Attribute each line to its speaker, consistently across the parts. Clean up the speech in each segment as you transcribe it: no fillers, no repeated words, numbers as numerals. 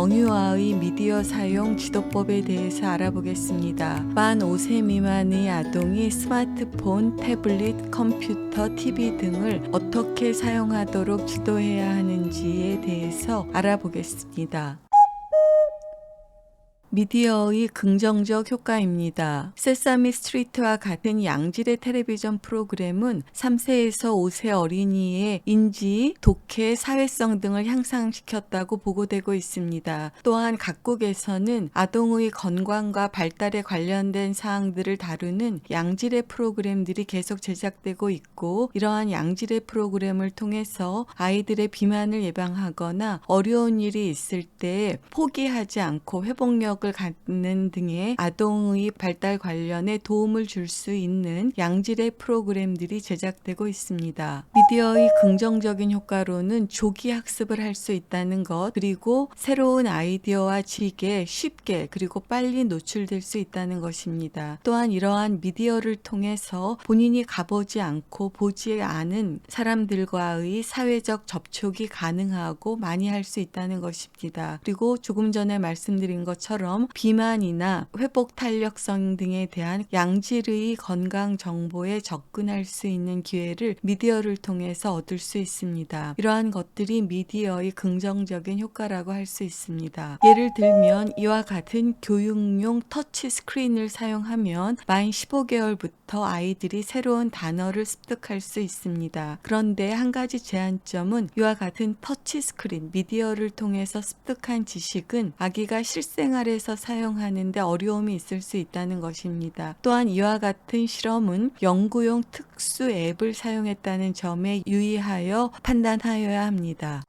Speaker 1: 영유아의 미디어 사용 지도법에 대해서 알아보겠습니다. 만 5세 미만의 아동이 스마트폰, 태블릿, 컴퓨터, TV 등을 어떻게 사용하도록 지도해야 하는지에 대해서 알아보겠습니다. 미디어의 긍정적 효과입니다. 세사미 스트리트와 같은 양질의 텔레비전 프로그램은 3세에서 5세 어린이의 인지, 독해, 사회성 등을 향상시켰다고 보고되고 있습니다. 또한 각국에서는 아동의 건강과 발달에 관련된 사항들을 다루는 양질의 프로그램들이 계속 제작되고 있고, 이러한 양질의 프로그램을 통해서 아이들의 비만을 예방하거나 어려운 일이 있을 때 포기하지 않고 회복력을 갖는 등의 아동의 발달 관련에 도움을 줄 수 있는 양질의 프로그램들이 제작되고 있습니다. 미디어의 긍정적인 효과로는 조기 학습을 할 수 있다는 것, 그리고 새로운 아이디어와 지식에 쉽게 그리고 빨리 노출될 수 있다는 것입니다. 또한 이러한 미디어를 통해서 본인이 가보지 않고 보지 않은 사람들과의 사회적 접촉이 가능하고 많이 할 수 있다는 것입니다. 그리고 조금 전에 말씀드린 것처럼 비만이나 회복 탄력성 등에 대한 양질의 건강 정보에 접근할 수 있는 기회를 미디어를 통해서 얻을 수 있습니다. 이러한 것들이 미디어의 긍정적인 효과라고 할 수 있습니다. 예를 들면 이와 같은 교육용 터치 스크린을 사용하면 만 15개월부터 아이들이 새로운 단어를 습득할 수 있습니다. 그런데 한 가지 제한점은 이와 같은 터치 스크린, 미디어를 통해서 습득한 지식은 아기가 실생활에서 사용하는데 어려움이 있을 수 있다는 것입니다. 또한 이와 같은 실험은 연구용 특수 앱을 사용했다는 점에 유의하여 판단하여야 합니다.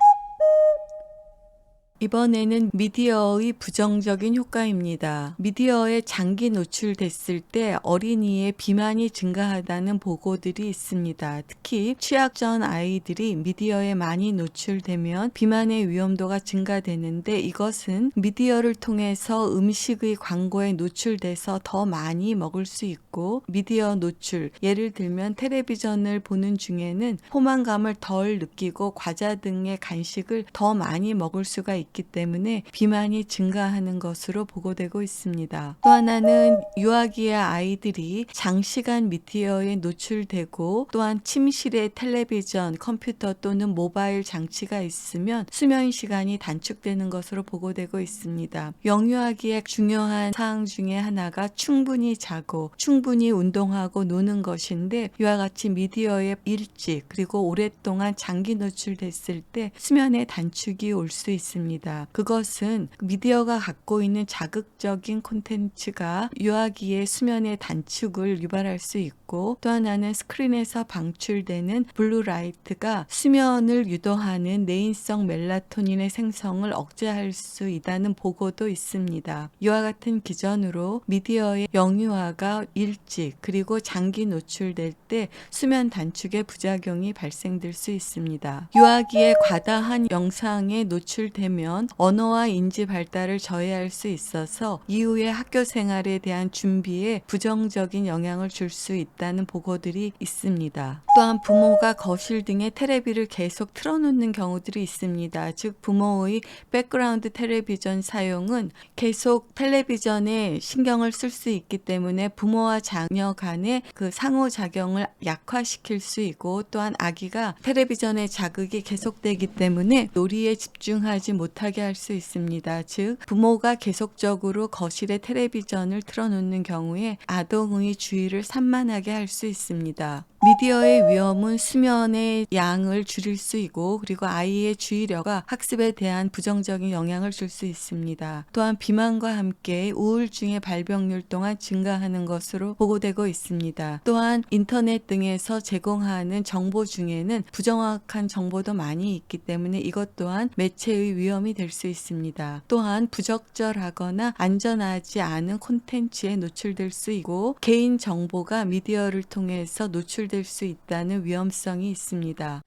Speaker 1: 이번에는 미디어의 부정적인 효과입니다. 미디어에 장기 노출됐을 때 어린이의 비만이 증가하다는 보고들이 있습니다. 특히 취약 전 아이들이 미디어에 많이 노출되면 비만의 위험도가 증가되는데, 이것은 미디어를 통해서 음식의 광고에 노출돼서 더 많이 먹을 수 있고, 미디어 노출, 예를 들면 텔레비전을 보는 중에는 포만감을 덜 느끼고 과자 등의 간식을 더 많이 먹을 수가 있기 때문에 비만이 증가하는 것으로 보고되고 있습니다. 또 하나는 유아기의 아이들이 장시간 미디어에 노출되고, 또한 침실에 텔레비전, 컴퓨터 또는 모바일 장치가 있으면 수면 시간이 단축되는 것으로 보고되고 있습니다. 영유아기의 중요한 사항 중에 하나가 충분히 자고 충분히 운동하고 노는 것인데, 이와 같이 미디어에 일찍 그리고 오랫동안 장기 노출됐을 때 수면의 단축이 올 수 있습니다. 그것은 미디어가 갖고 있는 자극적인 콘텐츠가 유아기의 수면의 단축을 유발할 수 있고, 또 하나는 스크린에서 방출되는 블루라이트가 수면을 유도하는 내인성 멜라토닌의 생성을 억제할 수 있다는 보고도 있습니다. 이와 같은 기전으로 미디어의 영유아가 일찍 그리고 장기 노출될 때 수면 단축의 부작용이 발생될 수 있습니다. 유아기에 과다한 영상에 노출되면 언어와 인지 발달을 저해할 수 있어서 이후의 학교 생활에 대한 준비에 부정적인 영향을 줄 수 있다는 보고들이 있습니다. 또한 부모가 거실 등의 텔레비를 계속 틀어놓는 경우들이 있습니다. 즉 부모의 백그라운드 텔레비전 사용은 계속 텔레비전에 신경을 쓸 수 있기 때문에 부모와 자녀 간의 그 상호작용을 약화시킬 수 있고, 또한 아기가 텔레비전의 자극이 계속되기 때문에 놀이에 집중하지 못하게 할 수 있습니다. 즉 부모가 계속적으로 거실에 텔레비전을 틀어놓는 경우에 아동의 주의를 산만하게 할 수 있습니다. 미디어의 위험은 수면의 양을 줄일 수 있고, 그리고 아이의 주의력과 학습에 대한 부정적인 영향을 줄 수 있습니다. 또한 비만과 함께 우울증의 발병률 또한 증가하는 것으로 보고되고 있습니다. 또한 인터넷 등에서 제공하는 정보 중에는 부정확한 정보도 많이 있기 때문에 이것 또한 매체의 위험이 될 수 있습니다. 또한 부적절하거나 안전하지 않은 콘텐츠에 노출될 수 있고, 개인 정보가 미디어를 통해서 노출될 수 있다는 위험성이 있습니다.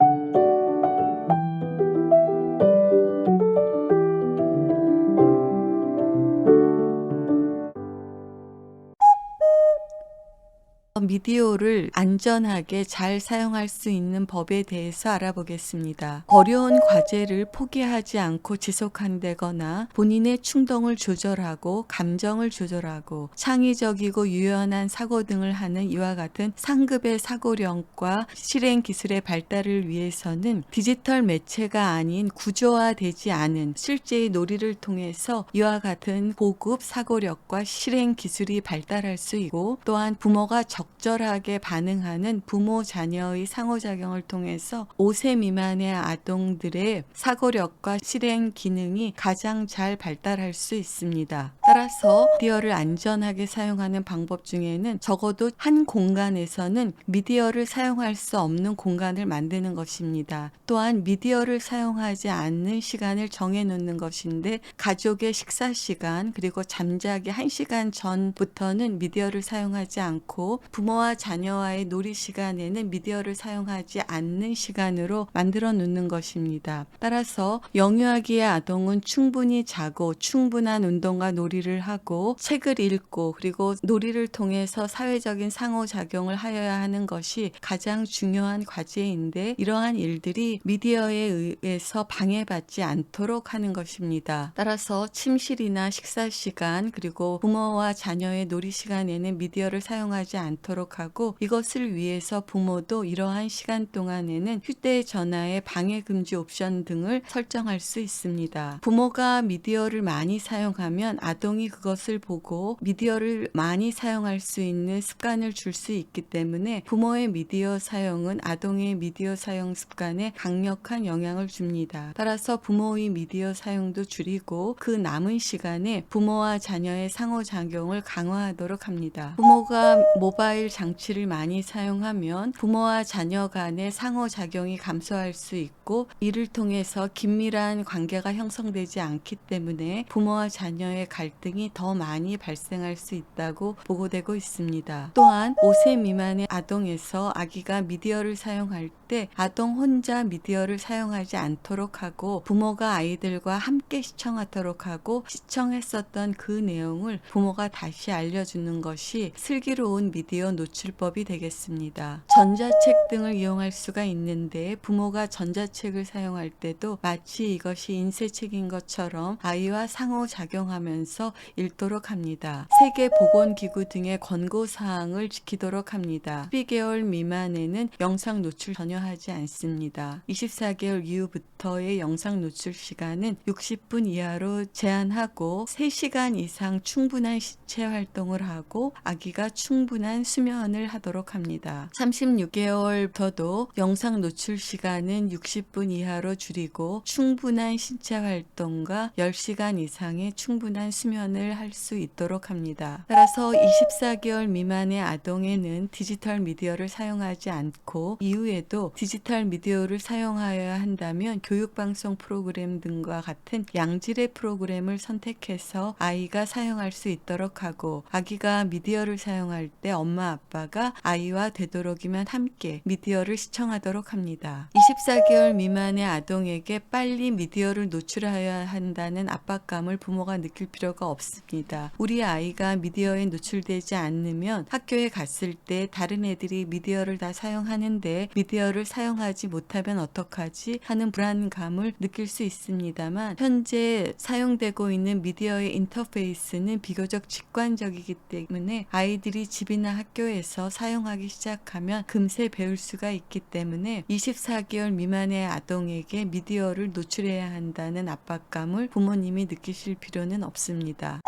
Speaker 1: 미디어를 안전하게 잘 사용할 수 있는 법에 대해서 알아보겠습니다. 어려운 과제를 포기하지 않고 지속한다거나 본인의 충동을 조절하고 감정을 조절하고 창의적이고 유연한 사고 등을 하는 이와 같은 상급의 사고력과 실행 기술의 발달을 위해서는 디지털 매체가 아닌 구조화되지 않은 실제의 놀이를 통해서 이와 같은 고급 사고력과 실행 기술이 발달할 수 있고, 또한 부모가 적절하게 반응하는 부모 자녀의 상호작용을 통해서 5세 미만의 아동들의 사고력과 실행 기능이 가장 잘 발달할 수 있습니다. 따라서 미디어를 안전하게 사용하는 방법 중에는 적어도 한 공간에서는 미디어를 사용할 수 없는 공간을 만드는 것입니다. 또한 미디어를 사용하지 않는 시간을 정해놓는 것인데, 가족의 식사 시간 그리고 잠자기 1시간 전부터는 미디어를 사용하지 않고 부모와 자녀와의 놀이 시간에는 미디어를 사용하지 않는 시간으로 만들어 놓는 것입니다. 따라서 영유아기의 아동은 충분히 자고 충분한 운동과 놀이를 하고 책을 읽고 그리고 놀이를 통해서 사회적인 상호작용을 하여야 하는 것이 가장 중요한 과제인데, 이러한 일들이 미디어에 의해서 방해받지 않도록 하는 것입니다. 따라서 침실이나 식사 시간 그리고 부모와 자녀의 놀이 시간에는 미디어를 사용하지 않도록 하고, 이것을 위해서 부모도 이러한 시간 동안에는 휴대전화의 방해금지 옵션 등을 설정할 수 있습니다. 부모가 미디어를 많이 사용하면 아동이 그것을 보고 미디어를 많이 사용할 수 있는 습관을 줄 수 있기 때문에 부모의 미디어 사용은 아동의 미디어 사용 습관에 강력한 영향을 줍니다. 따라서 부모의 미디어 사용도 줄이고 그 남은 시간에 부모와 자녀의 상호작용을 강화하도록 합니다. 부모가 모바일 장치를 많이 사용하면 부모와 자녀 간의 상호작용이 감소할 수 있고, 이를 통해서 긴밀한 관계가 형성되지 않기 때문에 부모와 자녀의 갈등이 더 많이 발생할 수 있다고 보고되고 있습니다. 또한 5세 미만의 아동에서 아기가 미디어를 사용할 때 아동 혼자 미디어를 사용하지 않도록 하고 부모가 아이들과 함께 시청하도록 하고, 시청했었던 그 내용을 부모가 다시 알려주는 것이 슬기로운 미디어 노출법이 되겠습니다. 전자책 등을 이용할 수가 있는데, 부모가 전자책을 사용할 때도 마치 이것이 인쇄책인 것처럼 아이와 상호작용하면서 읽도록 합니다. 세계보건기구 등의 권고사항을 지키도록 합니다. 12개월 미만에는 영상 노출 전혀 하지 않습니다. 24개월 이후부터의 영상 노출 시간은 60분 이하로 제한하고 3시간 이상 충분한 시체 활동을 하고 아기가 충분한 수면을 하도록 합니다. 36개월부터도 영상 노출 시간은 60분 이하로 줄이고 충분한 신체 활동과 10시간 이상의 충분한 수면을 할 수 있도록 합니다. 따라서 24개월 미만의 아동에는 디지털 미디어를 사용하지 않고, 이후에도 디지털 미디어를 사용하여야 한다면 교육방송 프로그램 등과 같은 양질의 프로그램을 선택해서 아이가 사용할 수 있도록 하고, 아기가 미디어를 사용할 때 엄마 아빠가 아이와 되도록이면 함께 미디어를 시청하도록 합니다. 24개월 미만의 아동에게 빨리 미디어를 노출하여야 한다는 압박감을 부모가 느낄 필요가 없습니다. 우리 아이가 미디어에 노출되지 않으면 학교에 갔을 때 다른 애들이 미디어를 다 사용하는데 미디어를 사용하지 못하면 어떡하지 하는 불안감을 느낄 수 있습니다만, 현재 사용되고 있는 미디어의 인터페이스는 비교적 직관적이기 때문에 아이들이 집이나 학교에서 사용하기 시작하면 금세 배울 수가 있기 때문에 24개월 미만의 아동에게 미디어를 노출해야 한다는 압박감을 부모님이 느끼실 필요는 없습니다.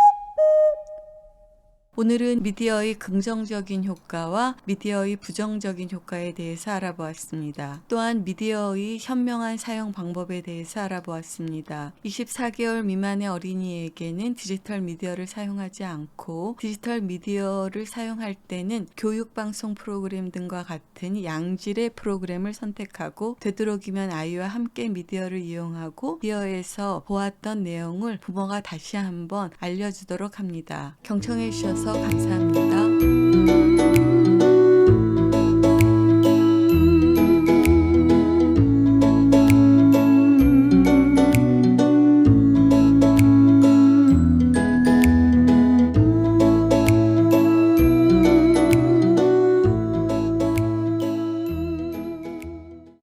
Speaker 1: 오늘은 미디어의 긍정적인 효과와 미디어의 부정적인 효과에 대해서 알아보았습니다. 또한 미디어의 현명한 사용 방법에 대해서 알아보았습니다. 24개월 미만의 어린이에게는 디지털 미디어를 사용하지 않고, 디지털 미디어를 사용할 때는 교육방송 프로그램 등과 같은 양질의 프로그램을 선택하고, 되도록이면 아이와 함께 미디어를 이용하고 미디어에서 보았던 내용을 부모가 다시 한번 알려주도록 합니다. 경청해 주셔서 감사합니다.